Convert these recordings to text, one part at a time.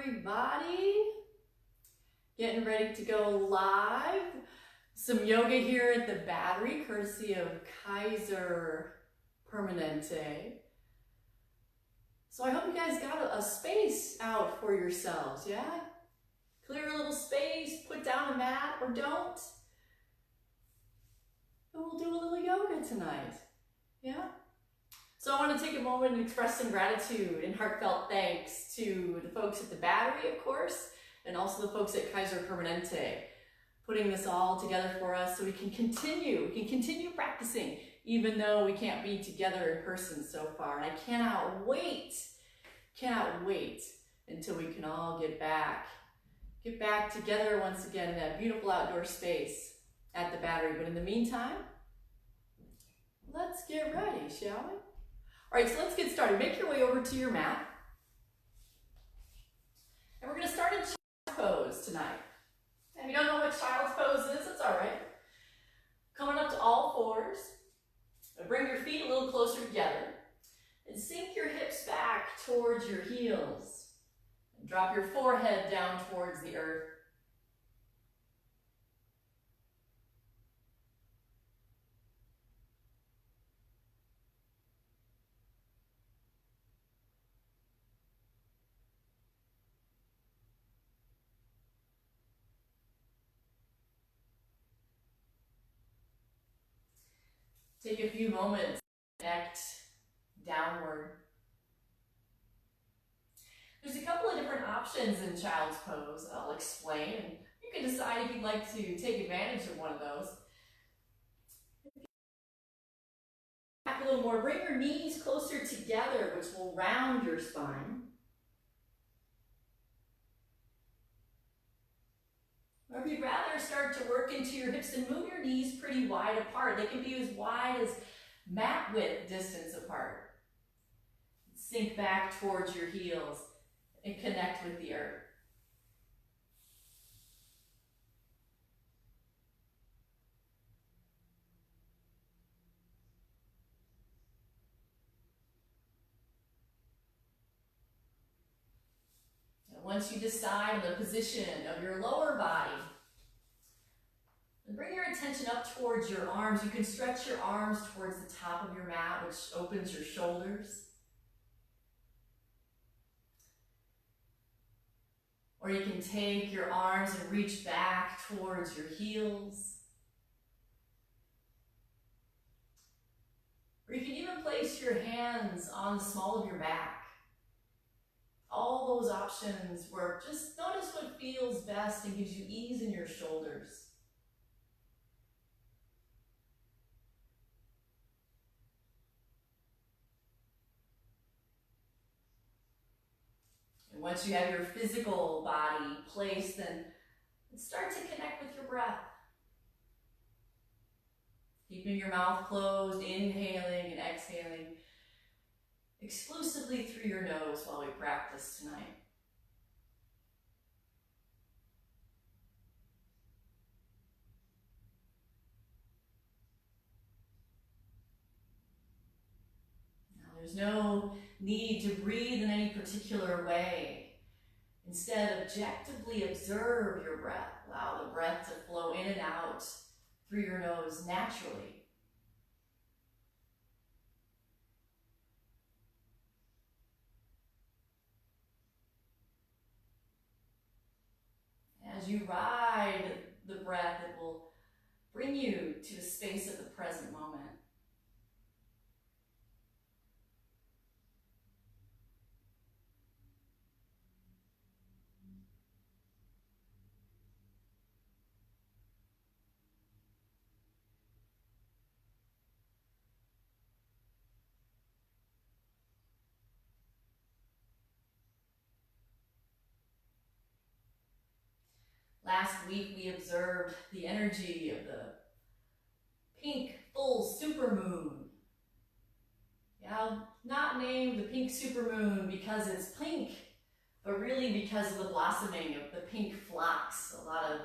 everybody. Getting ready to go live. Some yoga here at the Battery, courtesy of Kaiser Permanente. So I hope you guys got a space out for yourselves, yeah? Clear a little space, put down a mat or don't. And we'll do a little yoga tonight, yeah? So I want to take a moment and express some gratitude and heartfelt thanks to the folks at the Battery, of course, and also the folks at Kaiser Permanente, putting this all together for us so we can continue practicing, even though we can't be together in person so far. And I cannot wait until we can all get back together once again in that beautiful outdoor space at the Battery. But in the meantime, let's get ready, shall we? All right, so let's get started. Make your way over to your mat. And we're going to start in child's pose tonight. And if you don't know what child's pose is, it's all right. Coming up to all fours. Bring your feet a little closer together. And sink your hips back towards your heels. And drop your forehead down towards the earth. Take a few moments to connect downward. There's a couple of different options in child's pose I'll explain, and you can decide if you'd like to take advantage of one of those. Back a little more. Bring your knees closer together, which will round your spine. Or if you'd rather start to work into your hips and move your knees pretty wide apart. They can be as wide as mat width distance apart. Sink back towards your heels and connect with the earth. Once you decide on the position of your lower body, and bring your attention up towards your arms. You can stretch your arms towards the top of your mat, which opens your shoulders. Or you can take your arms and reach back towards your heels. Or you can even place your hands on the small of your back. All those options work. Just notice what feels best and gives you ease in your shoulders. And once you have your physical body placed, then start to connect with your breath. Keeping your mouth closed, inhaling and exhaling exclusively through your nose while we practice tonight. Now, there's no need to breathe in any particular way. Instead, objectively observe your breath. Allow the breath to flow in and out through your nose naturally. As you ride the breath, it will bring you to a space of the present moment. Last week we observed the energy of the pink full supermoon. Yeah, not named the pink supermoon because it's pink, but really because of the blossoming of the pink phlox. A lot of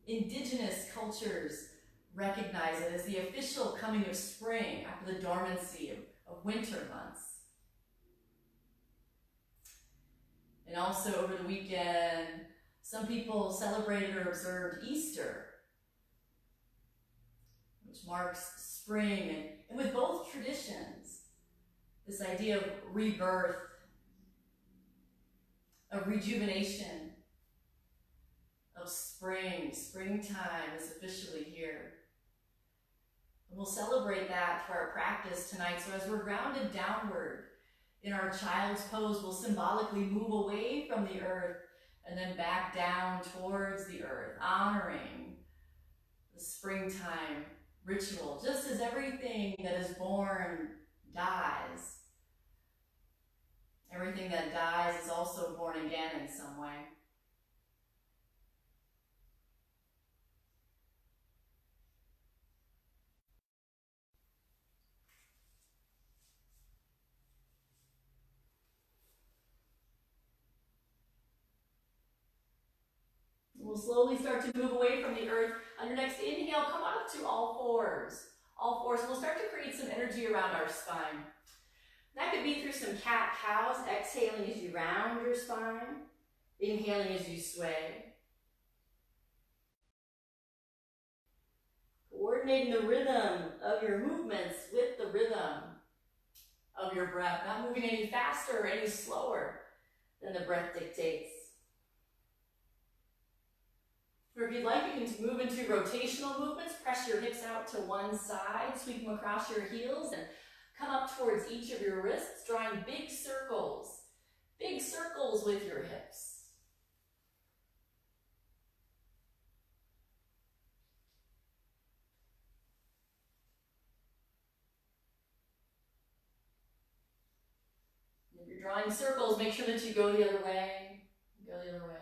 indigenous cultures recognize it as the official coming of spring after the dormancy of winter months. And And also over the weekend, some people celebrated or observed Easter, which marks spring. And with both traditions, this idea of rebirth, of rejuvenation, of spring, springtime is officially here. And we'll celebrate that through our practice tonight. So as we're grounded downward in our child's pose, we'll symbolically move away from the earth and then back down towards the earth, honoring the springtime ritual. Just as everything that is born dies, everything that dies is also born again in some way. We'll slowly start to move away from the earth. On your next inhale, come up to all fours. All fours. We'll start to create some energy around our spine. That could be through some cat-cows, exhaling as you round your spine, inhaling as you sway. Coordinating the rhythm of your movements with the rhythm of your breath, not moving any faster or any slower than the breath dictates. Or if you'd like, you can move into rotational movements. Press your hips out to one side, sweep them across your heels, and come up towards each of your wrists, drawing big circles with your hips. If you're drawing circles, make sure that you go the other way. Go the other way.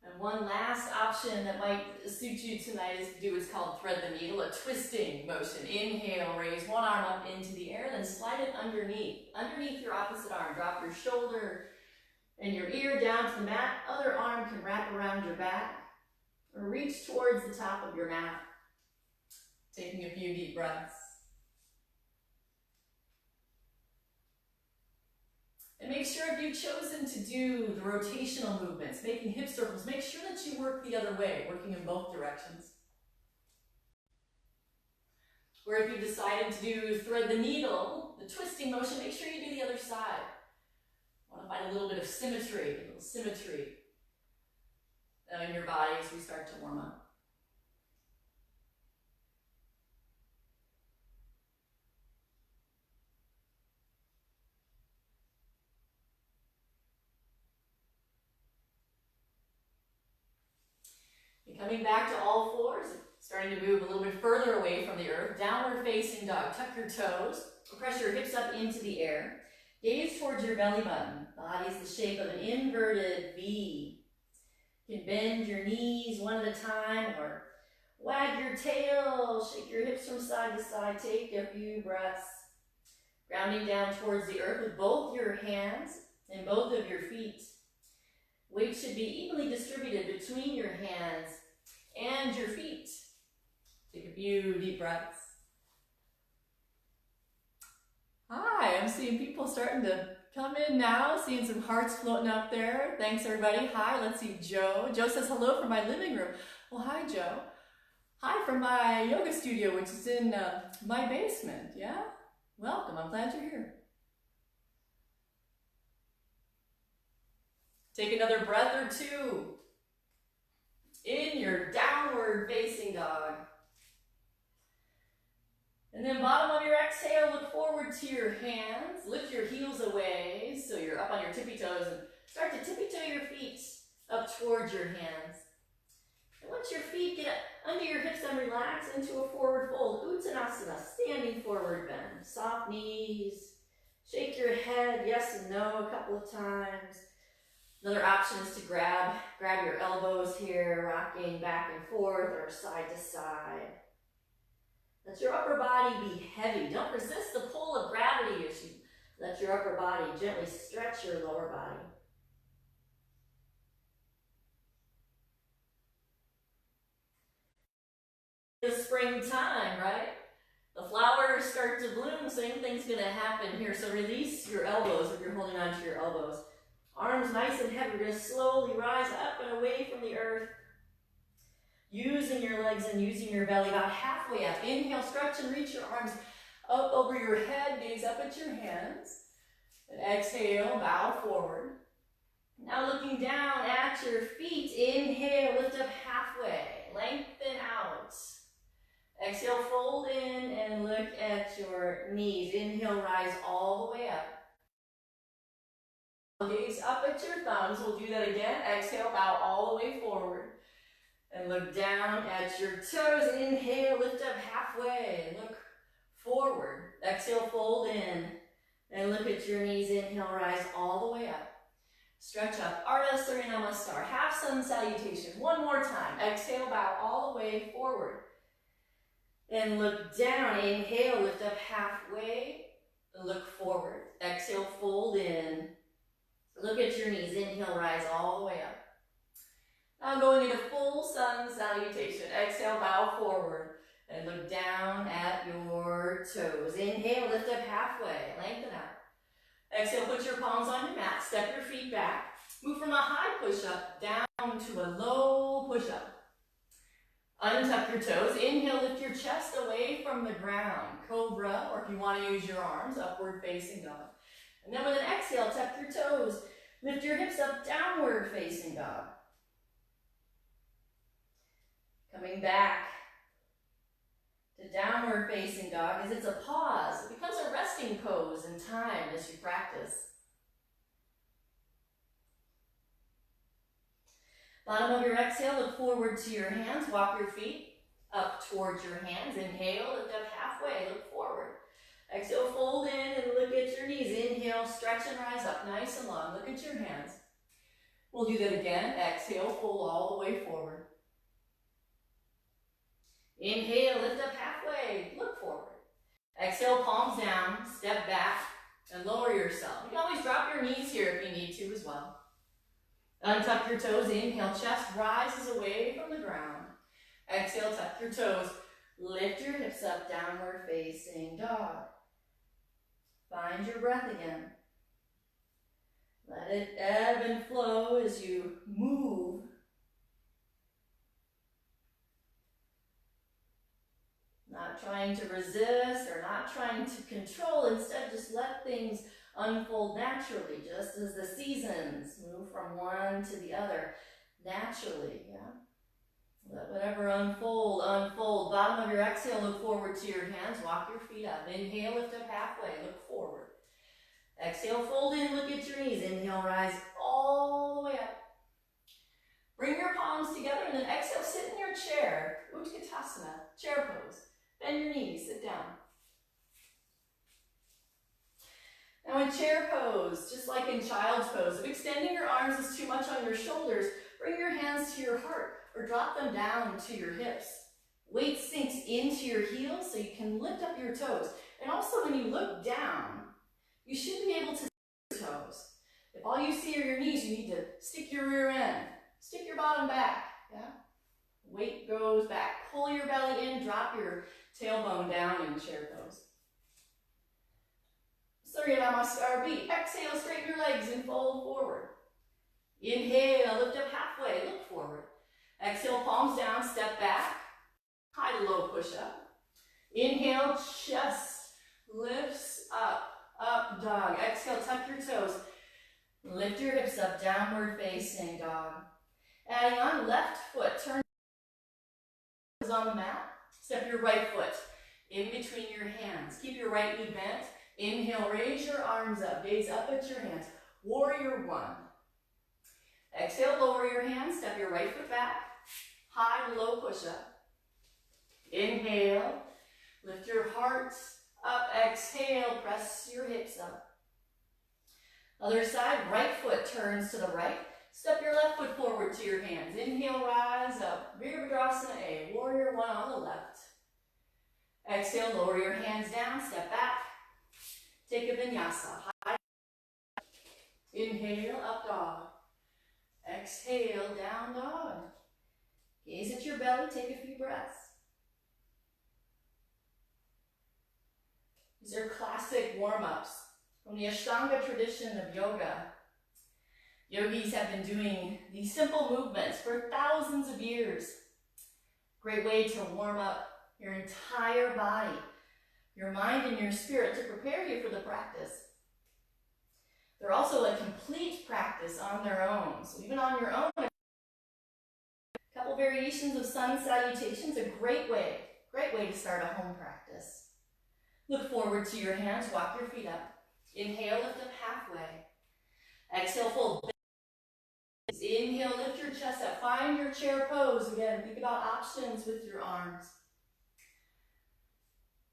And one last option that might suit you tonight is to do what's called thread the needle, a twisting motion. Inhale, raise one arm up into the air, then slide it underneath your opposite arm. Drop your shoulder and your ear down to the mat. Other arm can wrap around your back or reach towards the top of your mat. Taking a few deep breaths. And make sure if you've chosen to do the rotational movements, making hip circles, make sure that you work the other way, working in both directions. Or if you decided to do thread the needle, the twisting motion, make sure you do the other side. Want to find a little bit of symmetry, in your body as we start to warm up. Coming back to all fours, starting to move a little bit further away from the earth. Downward facing dog. Tuck your toes. Press your hips up into the air. Gaze towards your belly button. Body's the shape of an inverted V. You can bend your knees one at a time or wag your tail. Shake your hips from side to side. Take a few breaths. Grounding down towards the earth with both your hands and both of your feet. Weight should be evenly distributed between your hands and your feet. Take a few deep breaths. Hi, I'm seeing people starting to come in now, seeing some hearts floating up there. Thanks everybody. Hi, let's see Joe. Joe says hello from my living room. Well, hi Joe. Hi from my yoga studio, which is in my basement, yeah? Welcome, I'm glad you're here. Take another breath or two in your downward facing dog. And then bottom of your exhale, look forward to your hands. Lift your heels away so you're up on your tippy toes and start to tippy toe your feet up towards your hands. And once your feet get under your hips and relax into a forward fold, Uttanasana, standing forward bend. Soft knees, shake your head yes and no a couple of times. Another option is to grab your elbows here, rocking back and forth or side to side. Let your upper body be heavy. Don't resist the pull of gravity as you let your upper body gently stretch your lower body. The springtime, right? The flowers start to bloom, same thing's gonna happen here. So release your elbows if you're holding onto your elbows. Arms nice and heavy. We're gonna slowly rise up and away from the earth. Using your legs and using your belly about halfway up. Inhale, stretch and reach your arms up over your head. Gaze up at your hands. And exhale, bow forward. Now looking down at your feet. Inhale, lift up halfway. Lengthen out. Exhale, fold in and look at your knees. Inhale, rise all the way up. Gaze up at your thumbs. We'll do that again. Exhale, bow all the way forward. And look down at your toes. Inhale, lift up halfway. Look forward. Exhale, fold in. And look at your knees. Inhale, rise all the way up. Stretch up. Ardha Surya Namaskar. Half sun salutation. One more time. Exhale, bow all the way forward. And look down. Inhale, lift up halfway. Look forward. Exhale, fold in. Look at your knees. Inhale, rise all the way up. Now going into full sun salutation. Exhale, bow forward. And look down at your toes. Inhale, lift up halfway. Lengthen out. Exhale, put your palms on your mat. Step your feet back. Move from a high push-up down to a low push-up. Untuck your toes. Inhale, lift your chest away from the ground. Cobra, or if you want to use your arms, upward facing dog. And then with an exhale, tuck your toes. Lift your hips up, downward facing dog. Coming back to downward facing dog as it's a pause. It becomes a resting pose in time as you practice. Bottom of your exhale, look forward to your hands. Walk your feet up towards your hands. Inhale, lift up halfway, look forward. Exhale, fold in and look at your knees. Inhale, stretch and rise up nice and long. Look at your hands. We'll do that again. Exhale, fold all the way forward. Inhale, lift up halfway, look forward. Exhale, palms down, step back, and lower yourself. You can always drop your knees here if you need to as well. Untuck your toes. Inhale, chest rises away from the ground. Exhale, tuck your toes. Lift your hips up, downward facing dog. Find your breath again. Let it ebb and flow as you move. Not trying to resist or not trying to control. Instead, just let things unfold naturally, just as the seasons move from one to the other naturally, yeah? Let whatever unfold, unfold. Bottom of your exhale, look forward to your hands. Walk your feet up. Inhale, lift up halfway, look forward. Exhale, fold in, look at your knees. Inhale, rise all the way up. Bring your palms together and then exhale, sit in your chair. Utkatasana, chair pose. Bend your knees, sit down. Now in chair pose, just like in child's pose, if extending your arms is too much on your shoulders, bring your hands to your heart or drop them down to your hips. Weight sinks into your heels so you can lift up your toes. And also when you look down, you should be able to see your toes. If all you see are your knees, you need to stick your rear end, stick your bottom back, yeah? Weight goes back. Pull your belly in, drop your tailbone down in chair pose. Surya Namaskar B. Exhale, straighten your legs and fold forward. Inhale, lift up halfway, look forward. Exhale, palms down, step back. High to low push up. Inhale, chest lifts up, up dog. Exhale, tuck your toes. Lift your hips up, downward facing dog. Adding on, left foot, turn on the mat. Step your right foot in between your hands. Keep your right knee bent. Inhale, raise your arms up, gaze up at your hands. Warrior one. Exhale, lower your hands, step your right foot back. High to low push up. Inhale, lift your heart up. Exhale, press your hips up. Other side, right foot turns to the right. Step your left foot forward to your hands. Inhale, rise up. Virabhadrasana A, warrior one on the left. Exhale, lower your hands down, step back. Take a vinyasa. High. Inhale, up dog. Exhale, down dog. Gaze at your belly, take a few breaths. These are classic warm-ups from the Ashtanga tradition of yoga. Yogis have been doing these simple movements for thousands of years. Great way to warm up your entire body, your mind and your spirit to prepare you for the practice. They're also a complete practice on their own. So even on your own, a couple variations of sun salutations, a great way to start a home practice. Look forward to your hands, walk your feet up. Inhale, lift up halfway. Exhale, fold. Inhale, lift your chest up. Find your chair pose. Again, think about options with your arms.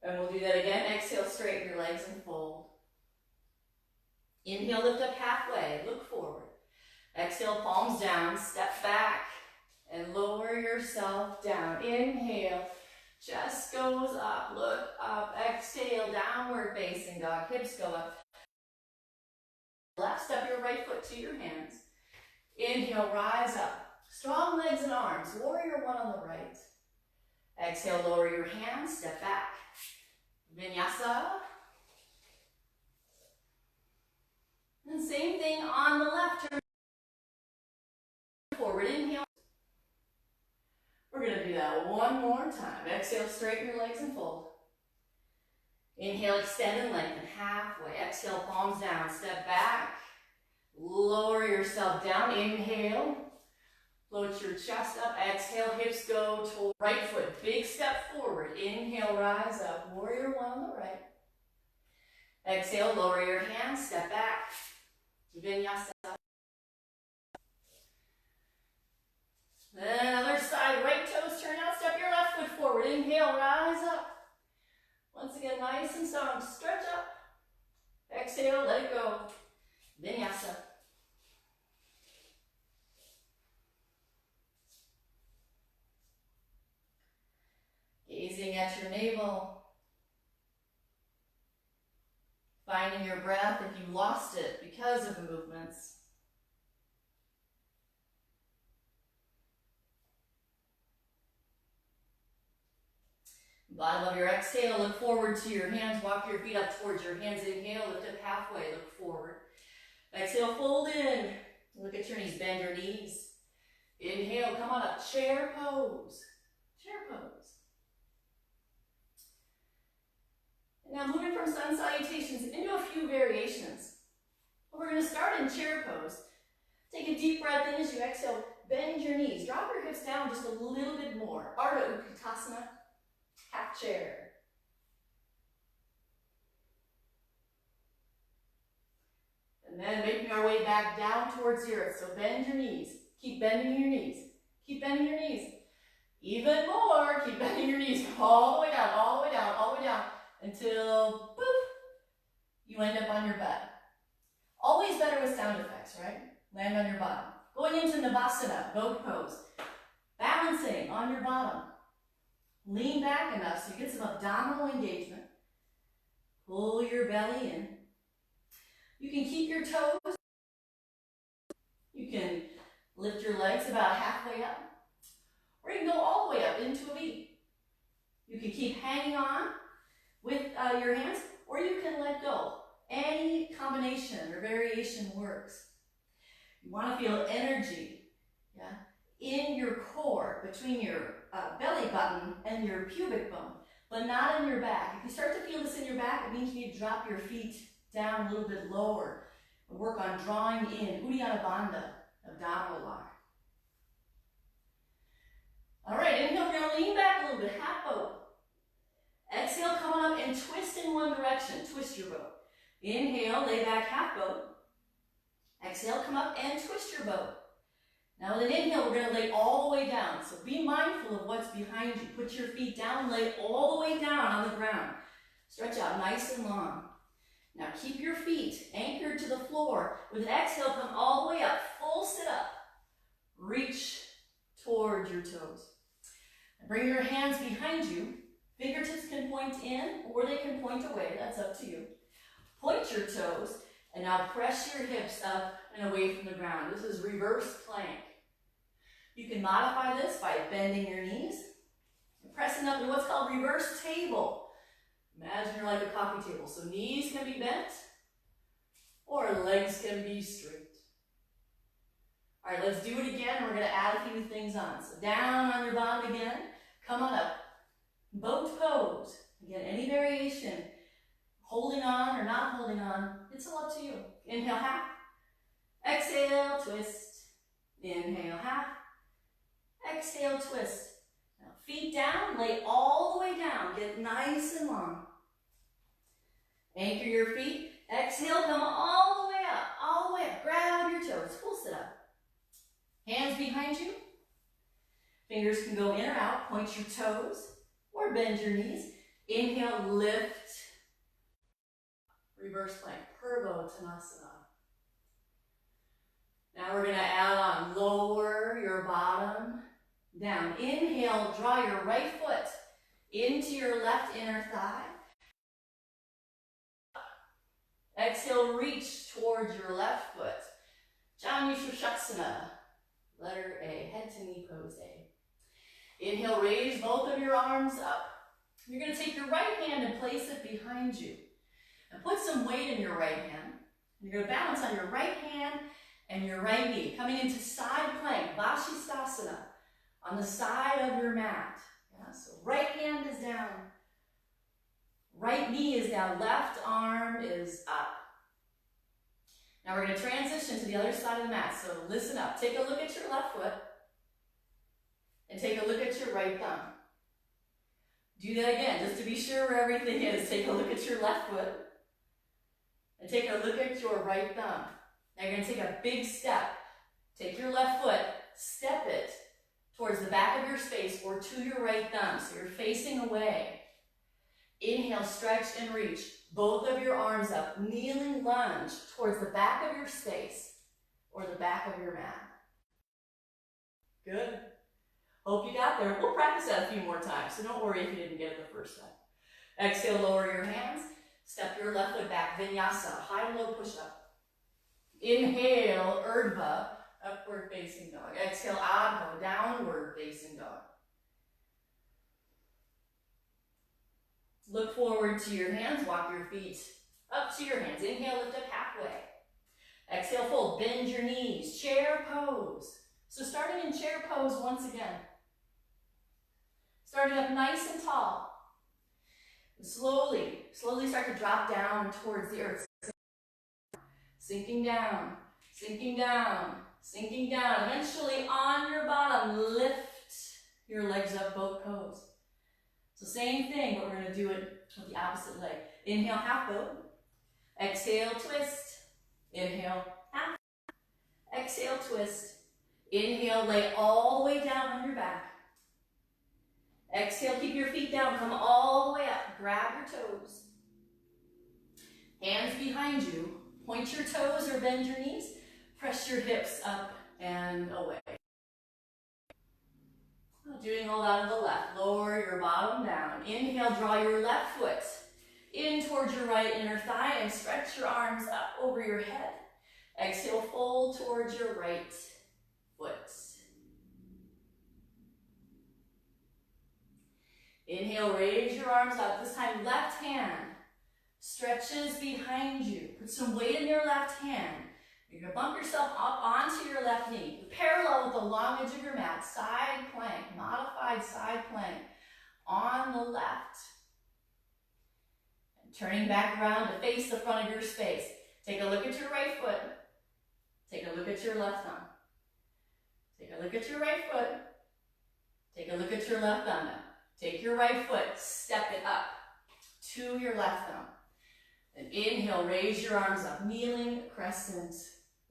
And we'll do that again. Exhale, straighten your legs and fold. Inhale, lift up halfway. Look forward. Exhale, palms down. Step back and lower yourself down. Inhale, chest goes up. Look up. Exhale, downward facing dog. Hips go up. Left, step your right foot to your hands. Inhale, rise up. Strong legs and arms. Warrior one on the right. Exhale, lower your hands. Step back. Vinyasa. And same thing on the left. Turn forward. Inhale. We're going to do that one more time. Exhale, straighten your legs and fold. Inhale, extend and lengthen halfway. Exhale, palms down. Step back. Lower yourself down. Inhale. Float your chest up. Exhale, hips go to right foot. Big step forward. Inhale, rise up. Warrior one on the right. Exhale, lower your hands. Step back. Vinyasa. Then other side. Right toes turn out. Step your left foot forward. Inhale, rise up. Once again, nice and strong. Stretch up. Exhale, let it go. Vinyasa. Gazing at your navel. Finding your breath if you lost it because of the movements. Bottom of your exhale, look forward to your hands. Walk your feet up towards your hands. Inhale, lift up halfway, look forward. Exhale, fold in. Look at your knees, bend your knees. Inhale, come on up, chair pose. Chair pose. Now moving from sun salutations into a few variations. We're going to start in chair pose. Take a deep breath in as you exhale. Bend your knees. Drop your hips down just a little bit more. Ardha Utkatasana, half chair. And then making our way back down towards the earth. So bend your knees. Keep bending your knees. Keep bending your knees. Even more. Keep bending your knees all the way down, all the way down, all the way down. Until, boop, you end up on your butt. Always better with sound effects, right? Land on your bottom. Going into Navasana, goat pose. Balancing on your bottom. Lean back enough so you get some abdominal engagement. Pull your belly in. You can keep your toes. You can lift your legs about halfway up. Or you can go all the way up into a V. You can keep hanging on with your hands, or you can let go. Any combination or variation works. You want to feel energy, in your core, between your belly button and your pubic bone, but not in your back. If you start to feel this in your back, it means you need to drop your feet down a little bit lower and work on drawing in Uddiyana Bandha, abdominal lock. All right, inhale, we're going to lean back a little bit, half boat. Exhale, come on up and twist in one direction. Twist your boat. Inhale, lay back, half boat. Exhale, come up and twist your boat. Now with an inhale, we're going to lay all the way down. So be mindful of what's behind you. Put your feet down, lay all the way down on the ground. Stretch out nice and long. Now keep your feet anchored to the floor. With an exhale, come all the way up. Full sit up. Reach toward your toes. And bring your hands behind you. Fingertips can point in or they can point away. That's up to you. Point your toes and now press your hips up and away from the ground. This is reverse plank. You can modify this by bending your knees and pressing up in what's called reverse table. Imagine you're like a coffee table. So knees can be bent or legs can be straight. All right, let's do it again. We're going to add a few things on. So down on your bottom again. Come on up. Boat pose. Again, any variation. Holding on or not holding on, it's all up to you. Inhale, half. Exhale, twist. Inhale, half. Exhale, twist. Now feet down, lay all the way down. Get nice and long. Anchor your feet. Exhale, come all the way up, all the way up. Grab your toes, full sit up. Hands behind you. Fingers can go in or out. Point your toes or bend your knees. Inhale, lift. Reverse plank, Purvottanasana. Now we're going to add on, lower your bottom down. Inhale, draw your right foot into your left inner thigh. Exhale, reach towards your left foot. Janu Sushasana, letter A, head to knee pose A. Inhale, raise both of your arms up. You're going to take your right hand and place it behind you. And put some weight in your right hand. You're going to balance on your right hand and your right knee. Coming into side plank, Vashisthasana, on the side of your mat. Yeah, so right hand is down. Right knee is down. Left arm is up. Now we're going to transition to the other side of the mat. So listen up. Take a look at your left foot. And take a look at your right thumb. Do that again, just to be sure where everything is. Take a look at your left foot. And take a look at your right thumb. Now you're going to take a big step. Take your left foot, step it towards the back of your space or to your right thumb, so you're facing away. Inhale, stretch and reach. Both of your arms up. Kneeling lunge towards the back of your space or the back of your mat. Good. Hope you got there. We'll practice that a few more times, so don't worry if you didn't get it the first time. Exhale, lower your hands. Step your left foot back, Vinyasa, high and low push-up. Inhale, Urdhva, upward facing dog. Exhale, Adho, downward facing dog. Look forward to your hands, walk your feet up to your hands. Inhale, lift up halfway. Exhale, fold, bend your knees, chair pose. So starting in chair pose once again. Starting up nice and tall. Slowly start to drop down towards the earth. Sinking down, sinking down, sinking down. Eventually on your bottom, lift your legs up, boat pose. So same thing, but we're going to do it with the opposite leg. Inhale, half boat. Exhale, twist. Inhale, half. Exhale, twist. Inhale, lay all the way down on your back. Exhale, keep your feet down, come all the way up. Grab your toes. Hands behind you. Point your toes or bend your knees. Press your hips up and away. Doing all that on the left. Lower your bottom down. Inhale, draw your left foot in towards your right inner thigh and stretch your arms up over your head. Exhale, fold towards your right foot. Inhale, raise your arms up. This time, left hand stretches behind you. Put some weight in your left hand. You're going to bump yourself up onto your left knee. Parallel with the long edge of your mat. Side plank, modified side plank on the left. And turning back around to face the front of your space. Take a look at your right foot. Take a look at your left thumb. Take a look at your right foot. Take a look at your left thumb now. Take your right foot, step it up to your left thumb. And inhale, raise your arms up, kneeling crescent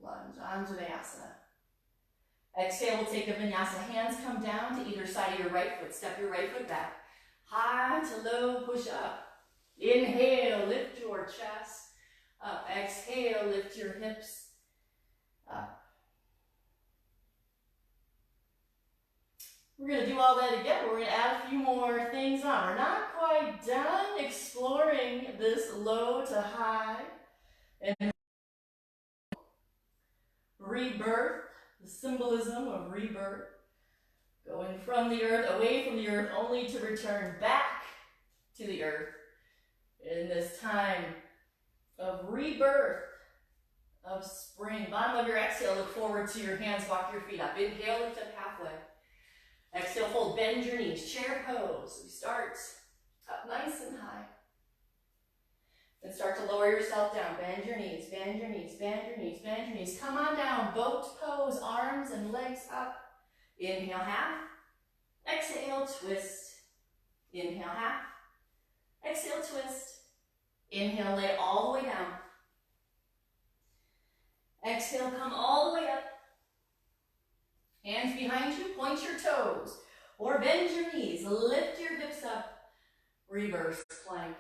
lunge, Anjaneyasana. Exhale, we'll take a vinyasa. Hands come down to either side of your right foot. Step your right foot back. High to low, push up. Inhale, lift your chest up. Exhale, lift your hips up. We're going to do all that again. We're going to add a few more things on. We're not quite done exploring this low to high and rebirth, the symbolism of rebirth, going from the earth, away from the earth, only to return back to the earth in this time of rebirth, of spring. Bottom of your exhale, look forward to your hands, walk your feet up. Inhale, lift up halfway. Exhale, fold, bend your knees, chair pose. We start up nice and high. Then start to lower yourself down. Bend your knees, bend your knees, bend your knees, bend your knees. Come on down, boat pose, arms and legs up. Inhale, half. Exhale, twist. Inhale, half. Exhale, twist. Inhale, lay all the way down. Exhale, come all the way up. Hands behind you, point your toes. Or bend your knees, lift your hips up. Reverse plank.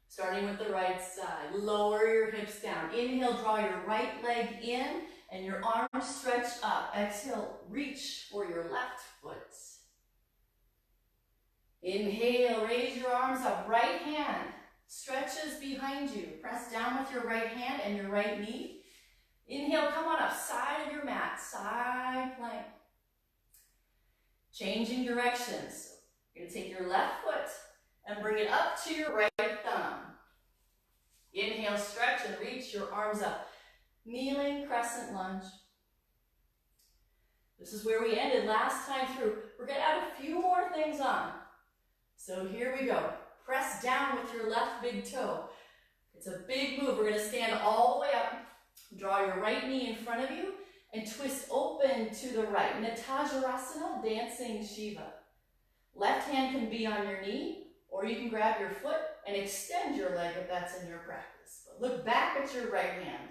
Starting with the right side, lower your hips down. Inhale, draw your right leg in and your arms stretch up. Exhale, reach for your left foot. Inhale, raise your arms up. Right hand stretches behind you. Press down with your right hand and your right knee. Inhale, come on up, side of your mat, side plank. Changing directions. You're going to take your left foot and bring it up to your right thumb. Inhale, stretch and reach your arms up. Kneeling crescent lunge. This is where we ended last time through. We're going to add a few more things on. So here we go. Press down with your left big toe. It's a big move. We're going to stand all the way up. Draw your right knee in front of you and twist open to the right. Natajarasana, dancing Shiva. Left hand can be on your knee, or you can grab your foot and extend your leg if that's in your practice. But look back at your right hand.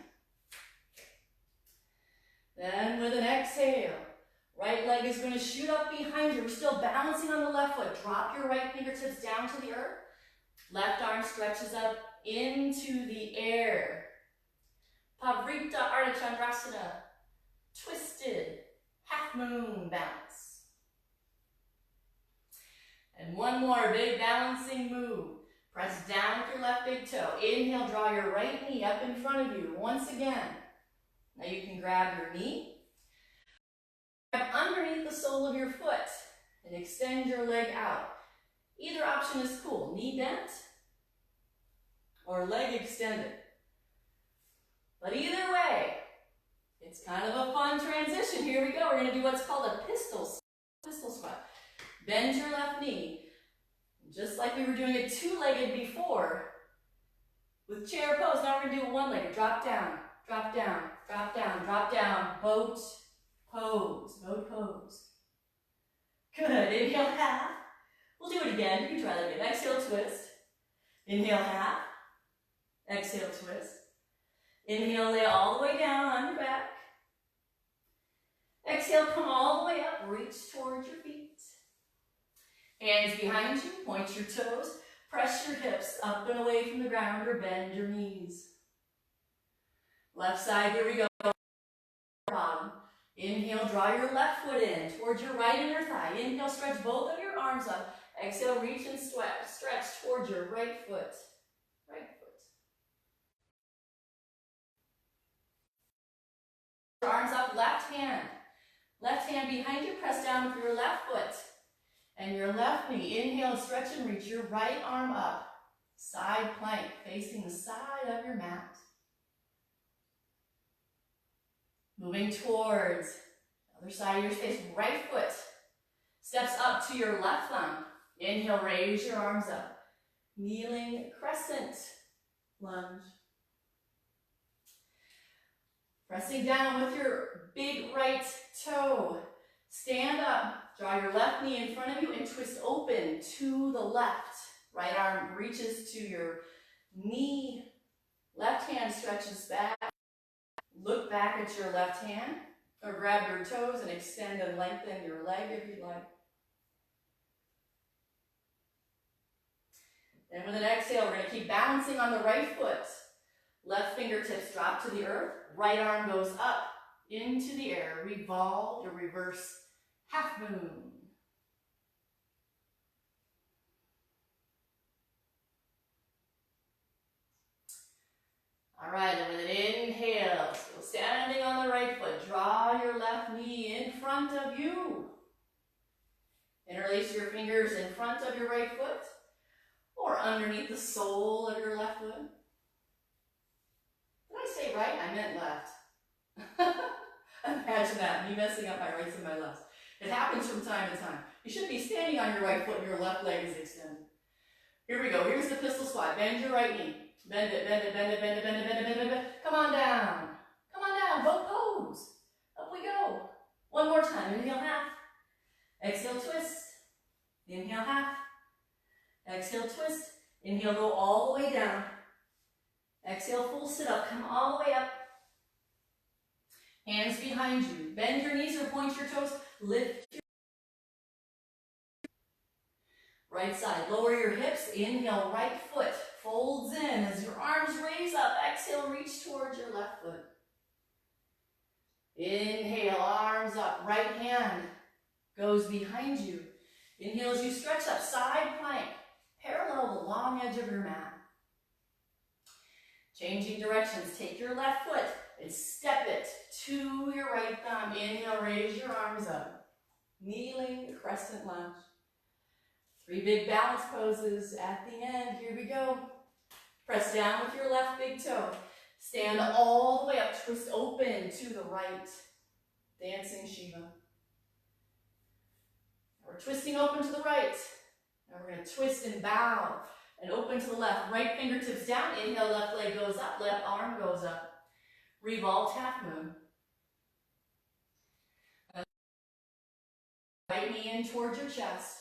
Then with an exhale, right leg is going to shoot up behind you. We're still balancing on the left foot. Drop your right fingertips down to the earth. Left arm stretches up into the air. Pavrita Ardha Chandrasana. Twisted half moon bounce. And one more big balancing move. Press down with your left big toe. Inhale, draw your right knee up in front of you. Once again. Now you can grab your knee. Grab underneath the sole of your foot and extend your leg out. Either option is cool. Knee bent or leg extended. But either way, it's kind of a fun transition. Here we go. We're going to do what's called a pistol squat. Bend your left knee. Just like we were doing it two-legged before with chair pose. Now we're going to do it one-legged. Drop down, drop down, drop down, drop down. Boat pose, boat pose. Good. Inhale, half. We'll do it again. You can try that again. Exhale, twist. Inhale, half. Exhale, twist. Inhale, lay all the way down on your back. Exhale, come all the way up. Reach towards your feet. Hands behind you, point your toes, press your hips up and away from the ground or bend your knees. Left side, here we go. Bottom. Inhale, draw your left foot in towards your right inner thigh. Inhale, stretch both of your arms up. Exhale, reach and stretch towards your right foot. Right foot. Arms up, left hand. Left hand behind you, press down with your left foot. And your left knee, inhale, stretch and reach your right arm up. Side plank, facing the side of your mat. Moving towards the other side of your space, right foot. Steps up to your left thumb. Inhale, raise your arms up. Kneeling crescent lunge. Pressing down with your big right toe. Stand up. Draw your left knee in front of you and twist open to the left. Right arm reaches to your knee. Left hand stretches back. Look back at your left hand. Or grab your toes and extend and lengthen your leg if you'd like. Then with an exhale, we're going to keep balancing on the right foot. Left fingertips drop to the earth. Right arm goes up into the air. Revolve your reverse half moon. All right, and with an inhale, still standing on the right foot, draw your left knee in front of you. Interlace your fingers in front of your right foot. or underneath the sole of your left foot. Did I say right? I meant left. Imagine that, me messing up my rights and my lefts. It happens from time to time. You should be standing on your right foot and your left leg is extended. Here we go. Here's the pistol squat. Bend your right knee. Bend it, bend it, bend it, bend it, bend it, bend it, bend it, bend it. Come on down. Come on down. Boat pose. Up we go. One more time. Inhale, half. Exhale, twist. Inhale, half. Exhale, twist. Inhale, go all the way down. Exhale, full sit up. Come all the way up. Hands behind you. Bend your knees or point your toes. Lift your right side. Lower your hips. Inhale, right foot folds in as your arms raise up. Exhale, reach towards your left foot. Inhale, arms up. Right hand goes behind you. Inhale as you stretch up. Side plank. Parallel the long edge of your mat. Changing directions. Take your left foot and step it to your right thumb. Inhale, raise your arms up. Kneeling crescent lunge. 3 big balance poses at the end. Here we go. Press down with your left big toe. Stand all the way up. Twist open to the right. Dancing Shiva. We're twisting open to the right. Now we're going to twist and bow and open to the left. Right fingertips down. Inhale, left leg goes up. Left arm goes up. Revolved half moon. Right knee in towards your chest.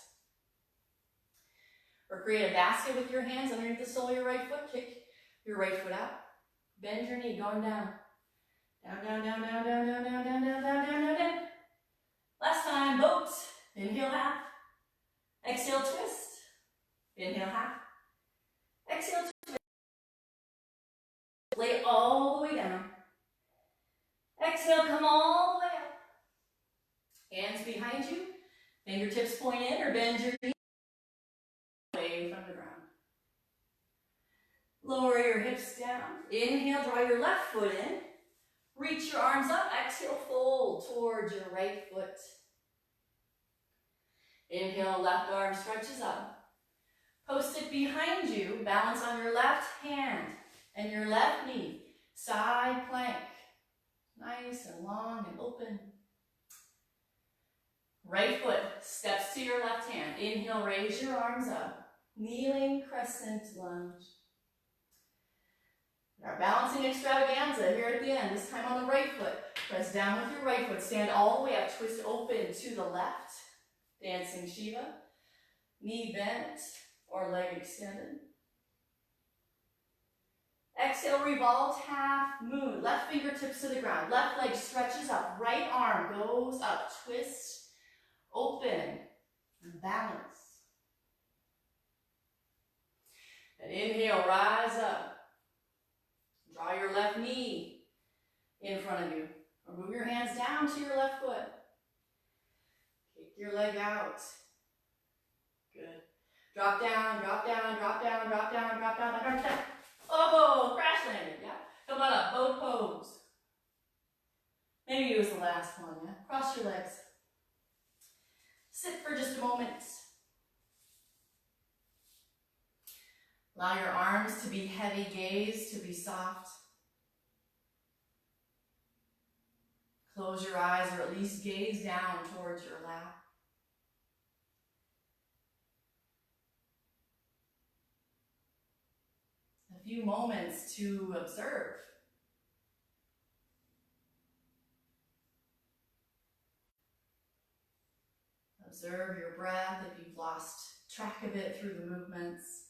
Or create a basket with your hands underneath the sole of your right foot. Kick your right foot out. Bend your knee, going down. Down, down, down, down, down, down, down, down, down, down, down, down, down. Last time, boat. Inhale, half. Exhale, twist. Inhale, half. Exhale, twist. Lay all the way down. Exhale, come all the way up. Hands behind you. Fingertips point in or bend your knee away from the ground. Lower your hips down. Inhale, draw your left foot in. Reach your arms up. Exhale, fold towards your right foot. Inhale, left arm stretches up. Post it behind you. Balance on your left hand and your left knee. Side plank. Nice and long and open. Right foot steps to your left hand. Inhale, raise your arms up. Kneeling crescent lunge. Our balancing extravaganza here at the end. This time on the right foot. Press down with your right foot. Stand all the way up. Twist open to the left. Dancing Shiva. Knee bent or leg extended. Exhale, revolved half moon. Left fingertips to the ground. Left leg stretches up. Right arm goes up. Twist, open, and balance. And inhale, rise up. Draw your left knee in front of you. Or move your hands down to your left foot. Kick your leg out. Good. Drop down, drop down, drop down, drop down, drop down, drop down. Oh, crash landed, yeah? Come on up, boat pose. Maybe it was the last one, yeah? Cross your legs. Sit for just a moment. Allow your arms to be heavy, gaze to be soft. Close your eyes or at least gaze down towards your lap. A few moments to observe. Observe your breath if you've lost track of it through the movements.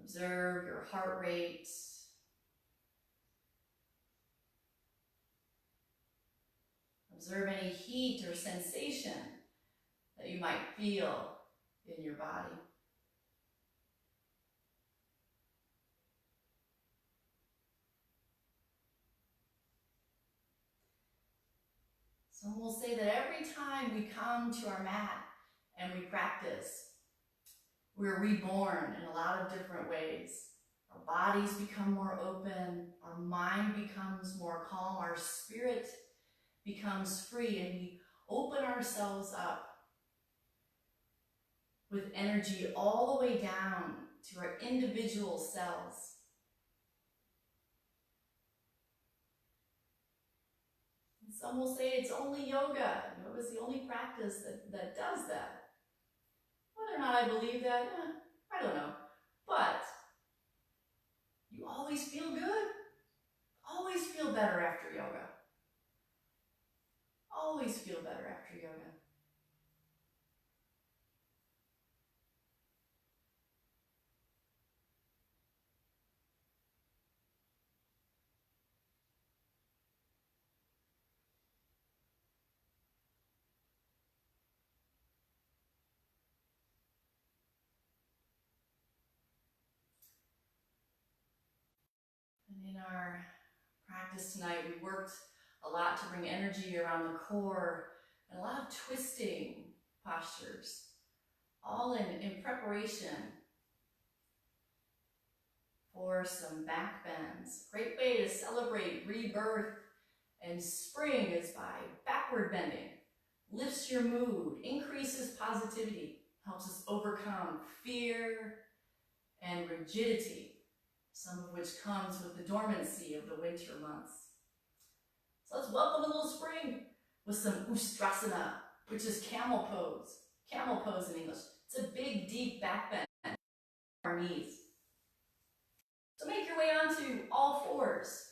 Observe your heart rate. Observe any heat or sensation that you might feel in your body. Some will say that every time we come to our mat and we practice, we're reborn in a lot of different ways. Our bodies become more open, our mind becomes more calm, our spirit becomes free, and we open ourselves up. with energy all the way down to our individual cells. And some will say it's only yoga. Yoga is the only practice that does that. Whether or not I believe that, I don't know. But you always feel good. Always feel better after yoga. Always feel better after yoga. And in our practice tonight, we worked a lot to bring energy around the core and a lot of twisting postures, all in preparation for some back bends. Great way to celebrate rebirth and spring is by backward bending. Lifts your mood, increases positivity, helps us overcome fear and rigidity, some of which comes with the dormancy of the winter months. So let's welcome a little spring with some Ustrasana, which is camel pose. Camel pose in English. It's a big, deep back bend, our knees. So make your way onto all fours.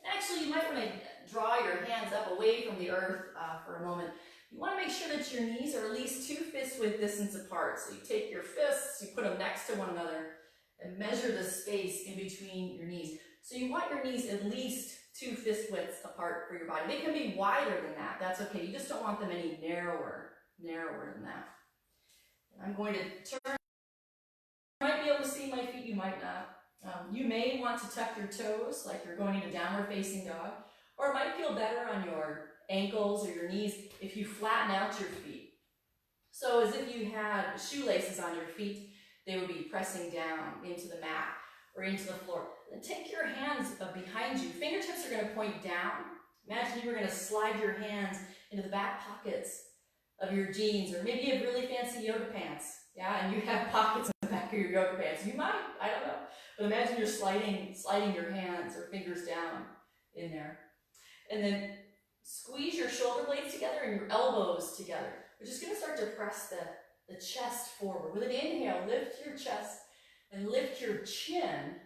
And actually, you might want to draw your hands up away from the earth for a moment. You want to make sure that your knees are at least 2 fist width distance apart. So you take your fists, you put them next to one another, and measure the space in between your knees. So you want your knees at least 2 fist widths apart for your body. They can be wider than that. That's okay. You just don't want them any narrower than that. And I'm going to turn. You might be able to see my feet, you might not. You may want to tuck your toes like you're going into downward facing dog, or it might feel better on your ankles or your knees if you flatten out your feet. So as if you had shoelaces on your feet, they would be pressing down into the mat or into the floor. Then take your hands behind you. Fingertips are going to point down. Imagine you were going to slide your hands into the back pockets of your jeans, or maybe you have really fancy yoga pants. Yeah, and you have pockets in the back of your yoga pants. You might, I don't know. But imagine you're sliding your hands or fingers down in there. And then squeeze your shoulder blades together and your elbows together. We're just going to start to press the chest forward. With an inhale, lift your chest and lift your chin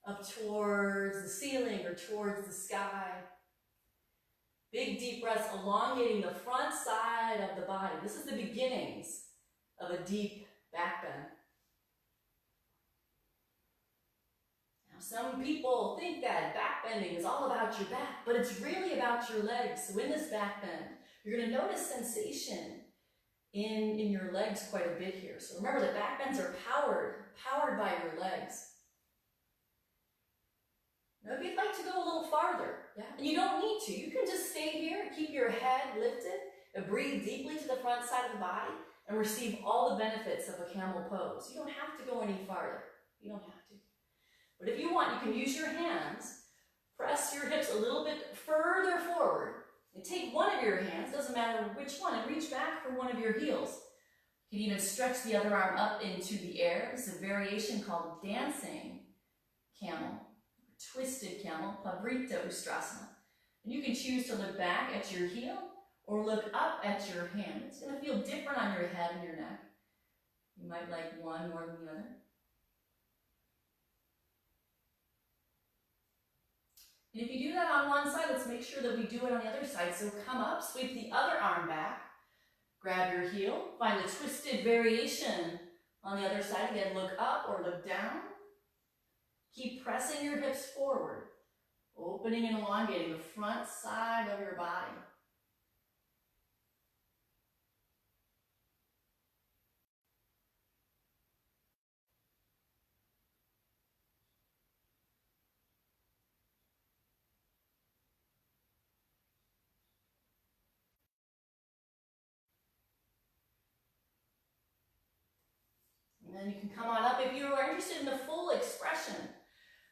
up towards the ceiling or towards the sky. Big deep breaths, elongating the front side of the body. This is the beginnings of a deep back bend. Now, some people think that back bending is all about your back, but it's really about your legs. So in this back bend, you're going to notice sensation in your legs quite a bit here. So remember that back bends are powered by your legs. Now if you'd like to go a little farther, and you don't need to, you can just stay here, keep your head lifted, and breathe deeply to the front side of the body, and receive all the benefits of a camel pose. You don't have to go any farther. You don't have to. But if you want, you can use your hands, press your hips a little bit further forward, and take one of your hands, doesn't matter which one, and reach back for one of your heels. You can even stretch the other arm up into the air. It's a variation called dancing camel, twisted camel, Pavrita Ustrasana. And you can choose to look back at your heel or look up at your hand. It's going to feel different on your head and your neck. You might like one more than the other. And if you do that on one side, let's make sure that we do it on the other side. So come up, sweep the other arm back, grab your heel, find the twisted variation on the other side. Again, look up or look down. Keep pressing your hips forward, opening and elongating the front side of your body. And then you can come on up if you are interested in the full expression.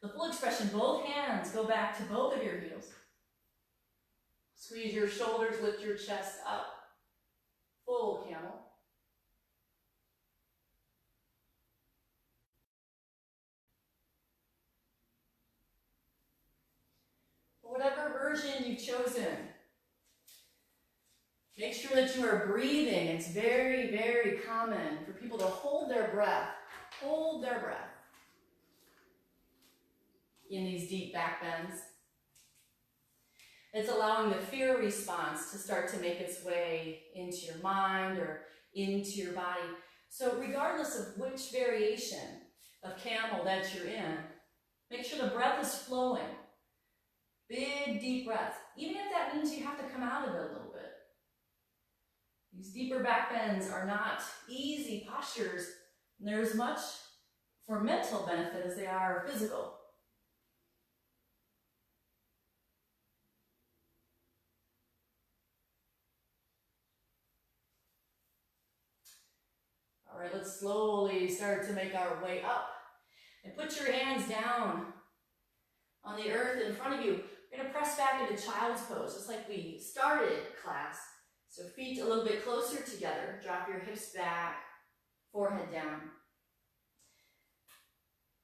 The full expression, both hands go back to both of your heels. Squeeze your shoulders, lift your chest up. Full camel. version you've chosen. Make sure that you are breathing. It's very, very common for people to hold their breath in these deep back bends. It's allowing the fear response to start to make its way into your mind or into your body. So regardless of which variation of camel that you're in, make sure the breath is flowing. Big, deep breaths. Even if that means you have to come out of it a little bit. These deeper back bends are not easy postures, and they're as much for mental benefit as they are physical. All right, let's slowly start to make our way up. And put your hands down on the earth in front of you. We're going to press back into child's pose, just like we started class. So feet a little bit closer together. Drop your hips back, forehead down.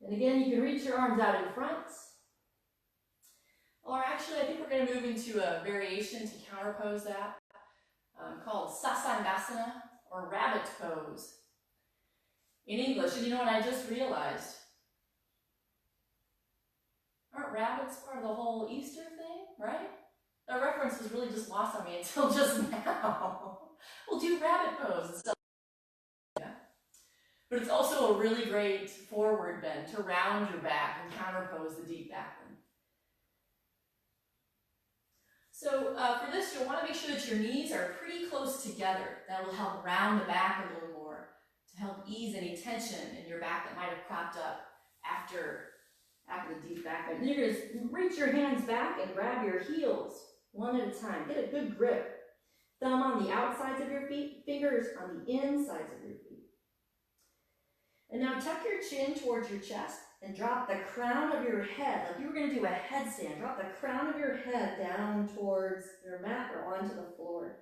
And again, you can reach your arms out in front. Or actually, I think we're going to move into a variation to counterpose that, called Sasangasana, or rabbit pose in English. And you know what I just realized? Aren't rabbits part of the whole Easter thing, right? That reference was really just lost on me until just now. We'll do rabbit pose and stuff. Yeah. But it's also a really great forward bend to round your back and counterpose the deep back bend. So for this, you'll want to make sure that your knees are pretty close together. That will help round the back a little more to help ease any tension in your back that might have cropped up after the deep back bend. And you're going to reach your hands back and grab your heels one at a time. Get a good grip. Thumb on the outsides of your feet, fingers on the insides of your feet. And now tuck your chin towards your chest and drop the crown of your head, like you were going to do a headstand. Drop the crown of your head down towards your mat or onto the floor.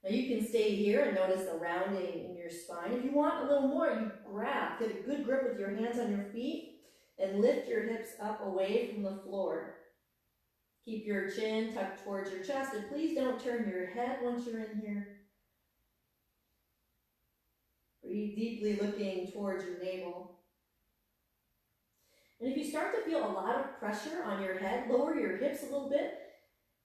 Now you can stay here and notice the rounding in your spine. If you want a little more, you grab, get a good grip with your hands on your feet and lift your hips up away from the floor. Keep your chin tucked towards your chest, and please don't turn your head once you're in here. Breathe deeply, looking towards your navel. And if you start to feel a lot of pressure on your head, lower your hips a little bit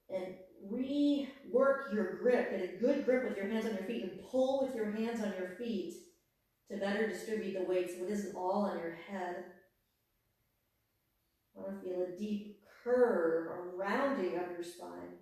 and rework your grip. Get a good grip with your hands on your feet and pull with your hands on your feet to better distribute the weight so it isn't all on your head. I want to feel a deep curve or rounding of your spine.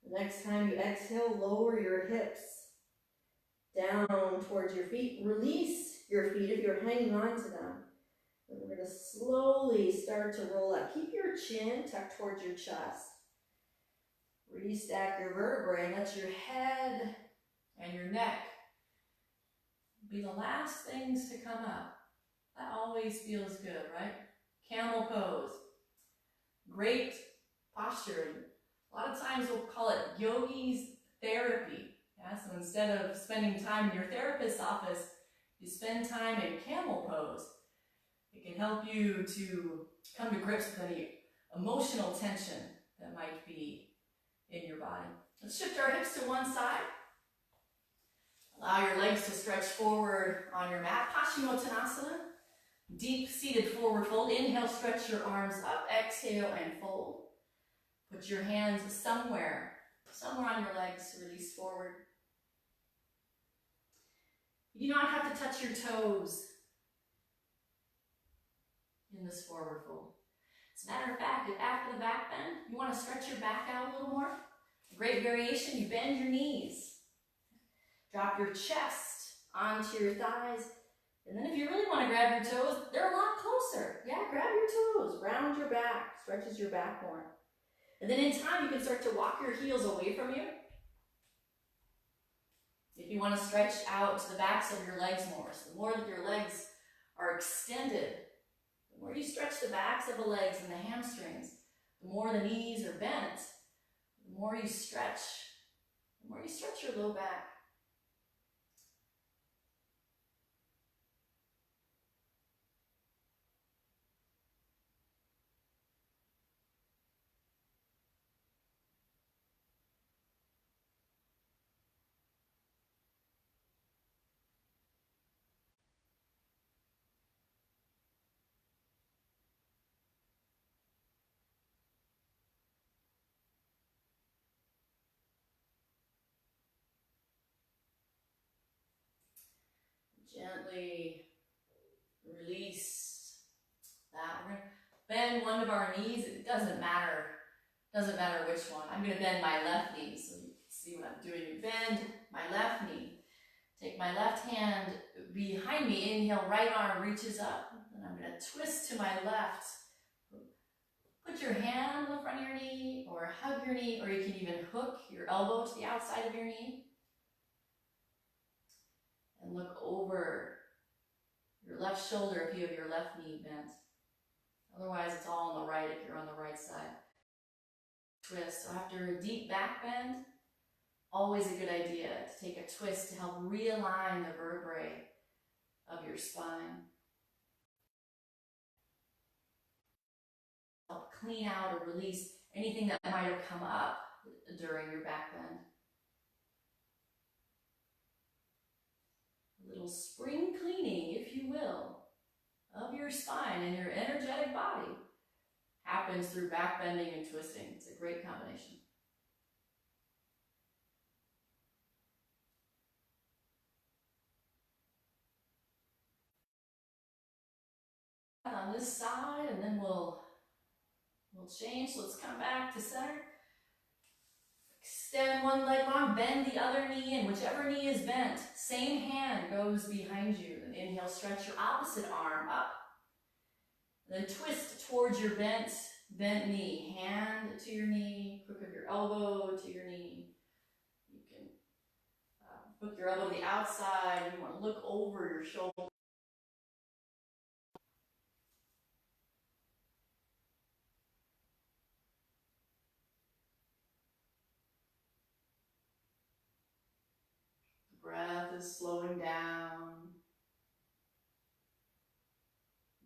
The next time you exhale, lower your hips down towards your feet. Release your feet if you're hanging on to them. And we're going to slowly start to roll up. Keep your chin tucked towards your chest. Restack your vertebrae and let your head and your neck be the last things to come up. That always feels good, right? Camel pose. Great posture. A lot of times we'll call it yogi's therapy. Yeah? So instead of spending time in your therapist's office, you spend time in camel pose. It can help you to come to grips with any emotional tension that might be in your body. Let's shift our hips to one side. Allow your legs to stretch forward on your mat. Paschimottanasana. Deep seated forward fold. Inhale, stretch your arms up. Exhale and fold. Put your hands somewhere on your legs to release forward. You do not have to touch your toes in this forward fold. As a matter of fact, if after the back bend, you want to stretch your back out a little more, a great variation, you bend your knees. Drop your chest onto your thighs. And then if you really want to grab your toes, they're a lot closer. Yeah, grab your toes, round your back, stretches your back more. And then in time, you can start to walk your heels away from you. If you want to stretch out to the backs of your legs more, so the more that your legs are extended, the more you stretch the backs of the legs and the hamstrings, The more the knees are bent, the more you stretch your low back. Gently release that. We're going to bend one of our knees. It doesn't matter which one. I'm going to bend my left knee so you can see what I'm doing. Bend my left knee. Take my left hand behind me. Inhale, right arm reaches up. And I'm going to twist to my left. Put your hand on the front of your knee or hug your knee, or you can even hook your elbow to the outside of your knee. And look over your left shoulder if you have your left knee bent. Otherwise, it's all on the right if you're on the right side. Twist. So after a deep back bend, always a good idea to take a twist to help realign the vertebrae of your spine. Help clean out or release anything that might have come up during your back bend. A little spring cleaning, if you will, of your spine and your energetic body happens through back bending and twisting. It's a great combination. On this side, and then we'll change. So let's come back to center. Extend one leg long, bend the other knee, and whichever knee is bent, same hand goes behind you. And inhale, stretch your opposite arm up. Then twist towards your bent knee. Hand to your knee, crook of your elbow to your knee. You can hook your elbow to the outside. You want to look over your shoulder. The breath is slowing down.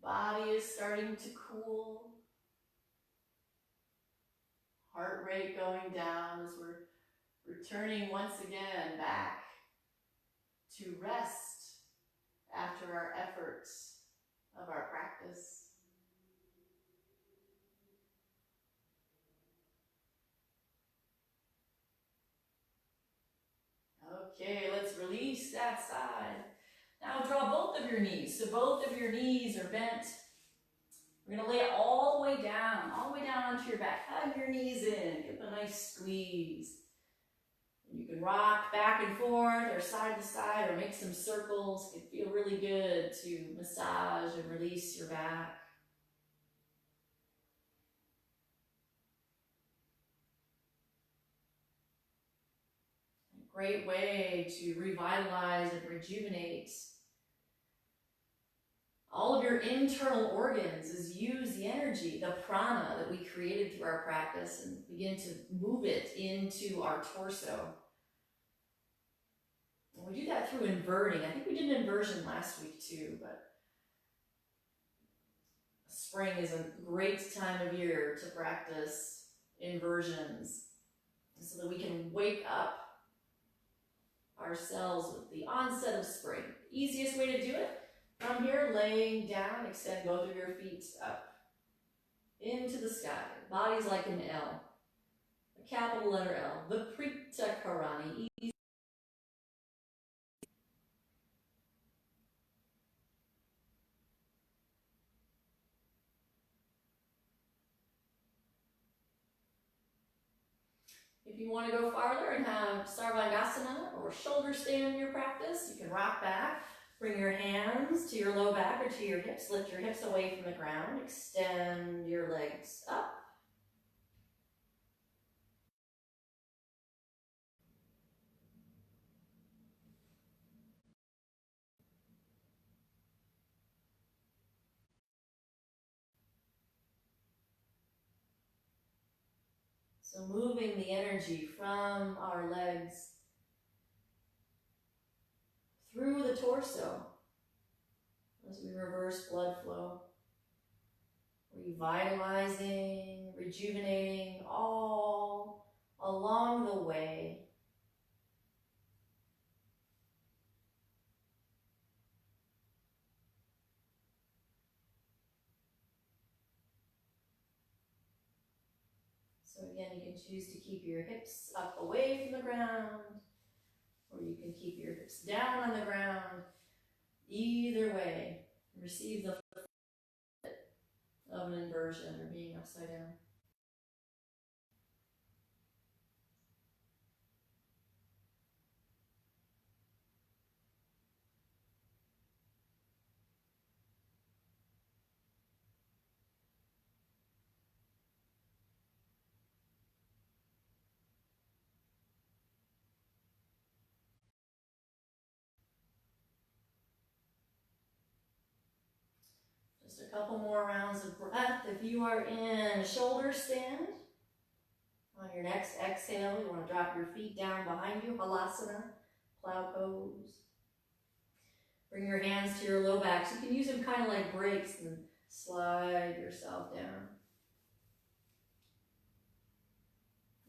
Body is starting to cool. Heart rate going down as we're returning once again back to rest after our efforts of our practice. Okay, let's release that side. Now draw both of your knees. So both of your knees are bent. We're going to lay it all the way down onto your back. Hug your knees in. Give a nice squeeze. You can rock back and forth or side to side or make some circles. It can feel really good to massage and release your back. A great way to revitalize and rejuvenate all of your internal organs is use the energy, the prana that we created through our practice, and begin to move it into our torso. And we do that through inverting. I think we did an inversion last week too, but spring is a great time of year to practice inversions so that we can wake up ourselves with the onset of spring. Easiest way to do it, from here, laying down, extend both of your feet up into the sky. Body's like an L, a capital letter L, Viprita Karani. If you want to go farther and have Sarvangasana or shoulder stand in your practice, you can rock back. Bring your hands to your low back or to your hips. Lift your hips away from the ground. Extend your legs up. So moving the energy from our legs through the torso as we reverse blood flow, revitalizing, rejuvenating all along the way. So again, you can choose to keep your hips up away from the ground, or you can keep your hips down on the ground. Either way, receive the of an inversion or being upside down. Just a couple more rounds of breath. If you are in shoulder stand, on your next exhale, you want to drop your feet down behind you, Halasana, plow pose. Bring your hands to your low back. So you can use them kind of like brakes and slide yourself down.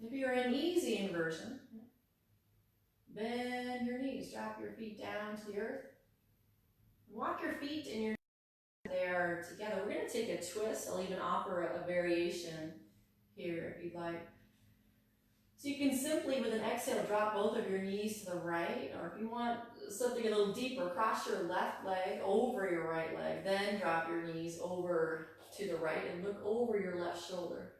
If you're in easy inversion, bend your knees, drop your feet down to the earth. Walk your feet and your there together. We're going to take a twist. I'll even offer a variation here if you'd like. So you can simply, with an exhale, drop both of your knees to the right, or if you want something a little deeper, cross your left leg over your right leg, then drop your knees over to the right and look over your left shoulder.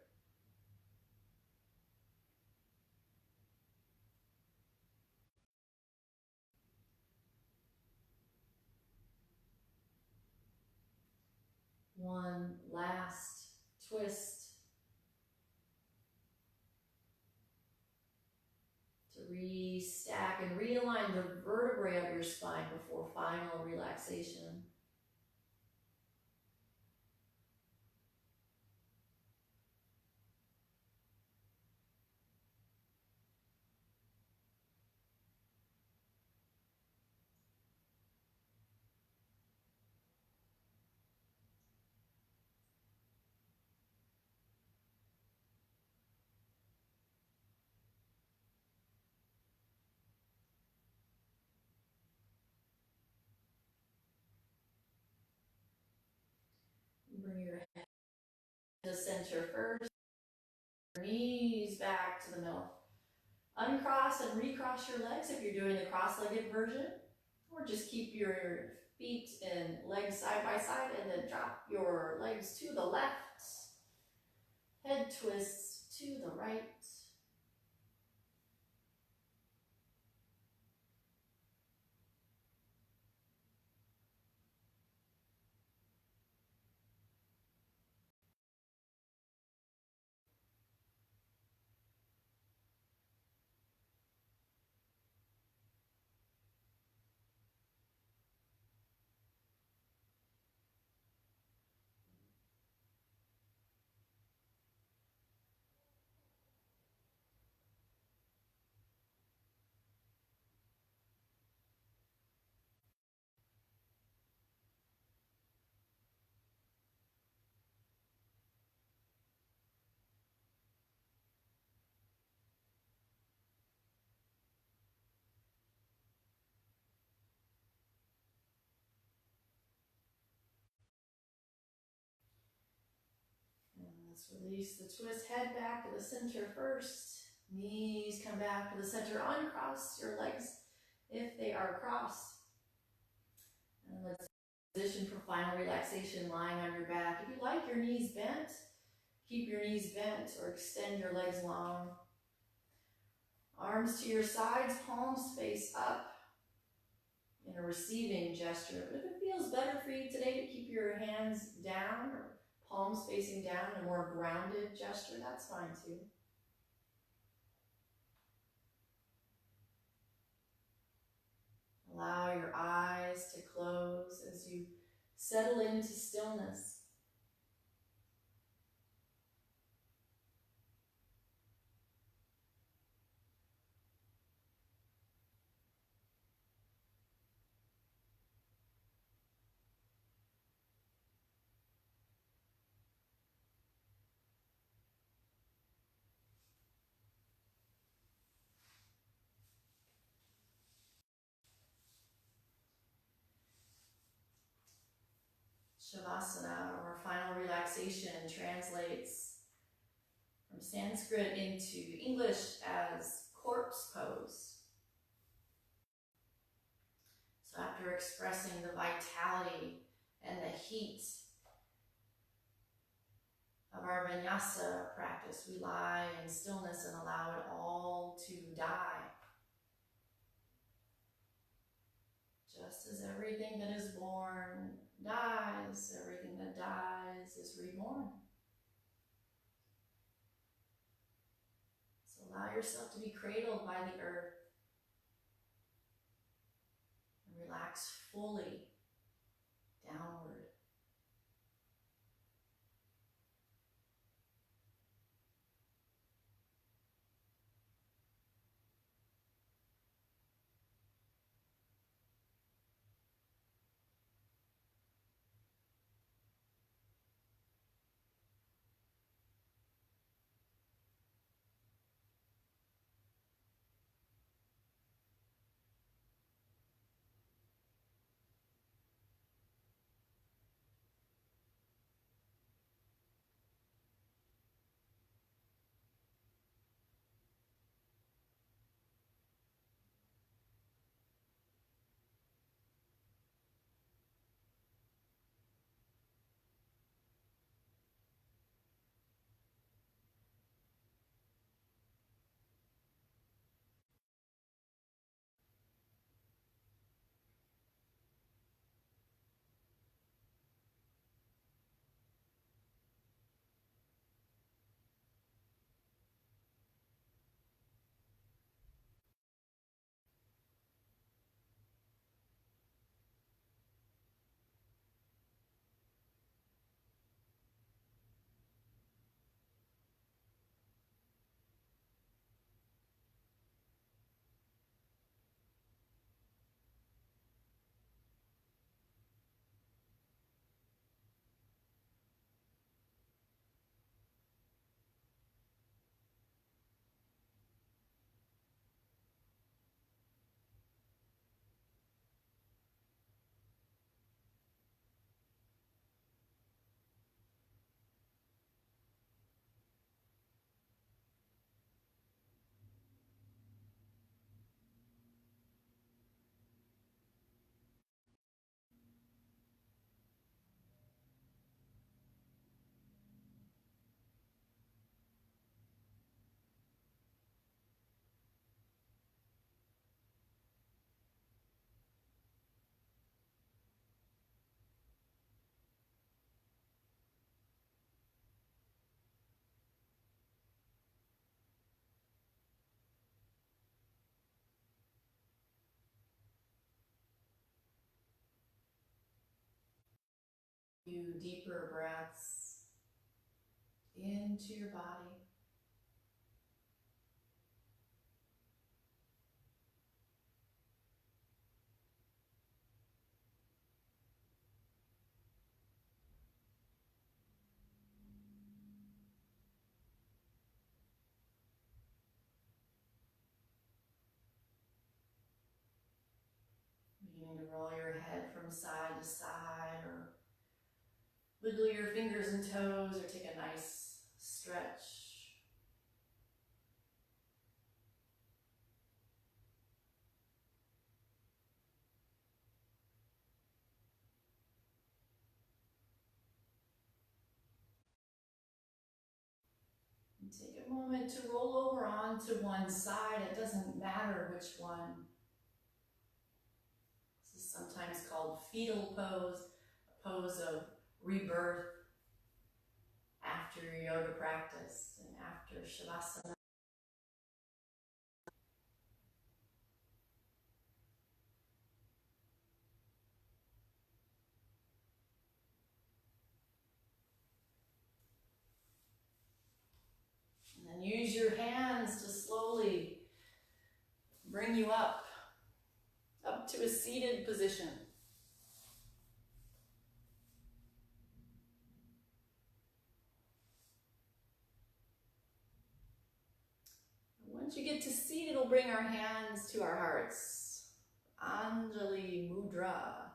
One last twist to restack and realign the vertebrae of your spine before final relaxation. Bring your head to center first, knees back to the middle. Uncross and recross your legs if you're doing the cross-legged version, or just keep your feet and legs side by side and then drop your legs to the left. Head twists to the right. Let's release the twist. Head back to the center first. Knees come back to the center. Uncross your legs if they are crossed. And let's position for final relaxation, lying on your back. If you like your knees bent, keep your knees bent or extend your legs long. Arms to your sides, palms face up in a receiving gesture. But if it feels better for you today to keep your hands down or palms facing down, a more grounded gesture, that's fine too. Allow your eyes to close as you settle into stillness. Shavasana, or final relaxation, translates from Sanskrit into English as corpse pose. So after expressing the vitality and the heat of our vinyasa practice, we lie in stillness and allow it all to die. Just as everything that is born dies, everything that dies is reborn. So allow yourself to be cradled by the earth and relax fully downward. Few deeper breaths into your body. Beginning to roll your head from side to side, or wiggle your fingers and toes, or take a nice stretch. And take a moment to roll over onto one side. It doesn't matter which one. This is sometimes called fetal pose, a pose of rebirth after yoga practice and after Shavasana. And then use your hands to slowly bring you up to a seated position. Once you get to seated, we'll bring our hands to our hearts. Anjali Mudra.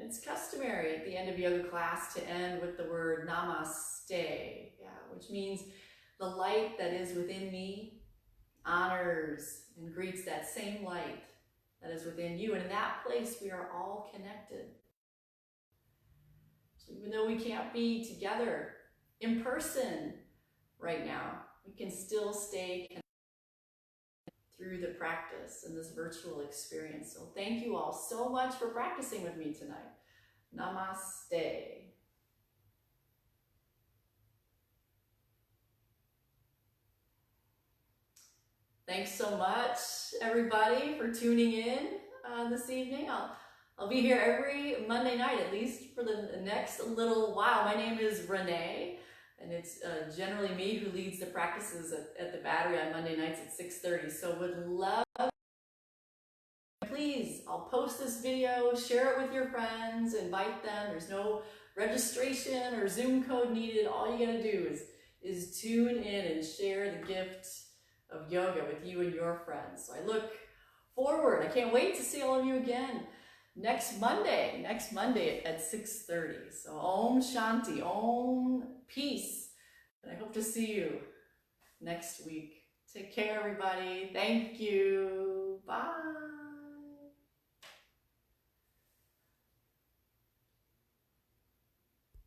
It's customary at the end of yoga class to end with the word namaste, which means the light that is within me honors and greets that same light that is within you. And in that place, we are all connected. So even though we can't be together in person right now, we can still stay connected through the practice and this virtual experience. So thank you all so much for practicing with me tonight. Namaste. Thanks so much, everybody, for tuning in this evening. I'll be here every Monday night, at least for the next little while. My name is Rene, and it's generally me who leads the practices at the Battery on Monday nights at 6:30. So would love, please, I'll post this video, share it with your friends, invite them. There's no registration or Zoom code needed. All you gotta do is tune in and share the gift of yoga with you and your friends. So I look forward. I can't wait to see all of you again next Monday at 6:30. So Om Shanti, Om Peace. And I hope to see you next week. Take care, everybody. Thank you. Bye.